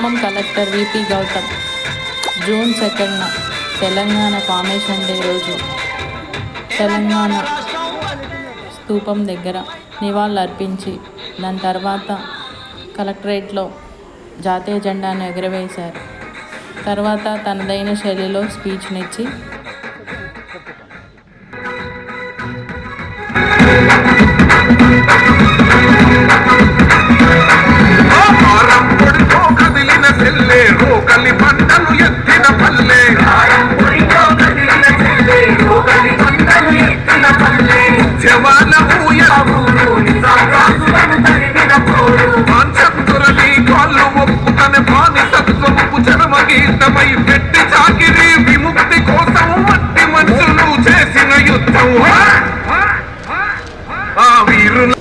Khammam collector V P Gautham June 2న Telangana formation day రోజు తెలంగాణ స్తూపం దగ్గర నివాళులర్పించి దాని తర్వాత కలెక్టరేట్లో జాతీయ జెండాను ఎగురవేశారు. తర్వాత తనదైన శైలిలో స్పీచ్నిచ్చి పెట్టి చాకిరి విముక్తి కోసం మట్టి మనుషులు చేసిన యుద్ధం ఆ వీరులు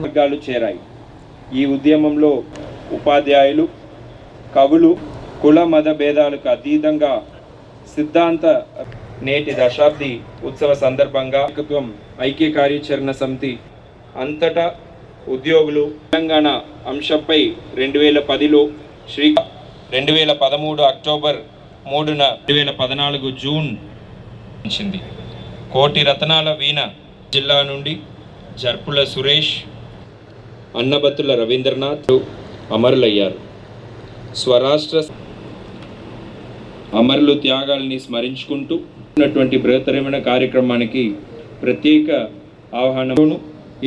వర్గాలు చేరాయి. ఈ ఉద్యమంలో ఉపాధ్యాయులు, కవులు, కుల మత భేదాలకు అతీతంగా సిద్ధాంత నేటి దశాబ్ది ఉత్సవ సందర్భంగా ఐక్య కార్యాచరణ సమితి అంతటా ఉద్యోగులు తెలంగాణ అంశంపై 2010లో 2013 అక్టోబర్ 3న 2014 జూన్ కోటి రతనాల వీణ జిల్లా నుండి జర్పుల సురేష్, అన్నబత్తుల రవీంద్రనాథ్ అమరులయ్యారు. స్వరాష్ట్ర అమరులు త్యాగాల్ని స్మరించుకుంటూ ఉన్నటువంటి బృహత్తరమైన కార్యక్రమానికి ప్రత్యేక ఆహ్వానంలోను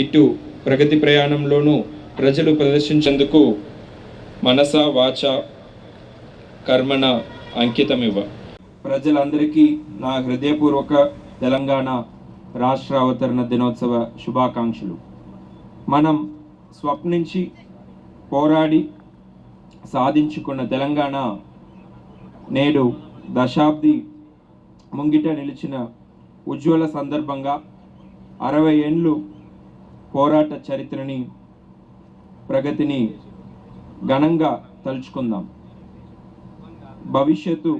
ఇటు ప్రగతి ప్రయాణంలోనూ ప్రజలు ప్రదర్శించేందుకు మనస వాచ కర్మణ అంకితమివ్వ. ప్రజలందరికీ నా హృదయపూర్వక తెలంగాణ రాష్ట్ర అవతరణ దినోత్సవ శుభాకాంక్షలు. మనం స్వప్నించి పోరాడి సాధించుకున్న తెలంగాణ నేడు దశాబ్ది ముంగిట నిలిచిన ఉజ్వల సందర్భంగా 60 ఏళ్ళు పోరాట చరిత్రని, ప్రగతిని ఘనంగా తలుచుకుందాం. భవిష్యత్తు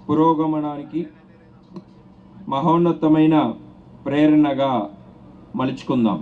పురోగమనానికి మహోన్నతమైన ప్రేరణగా మలుచుకుందాం.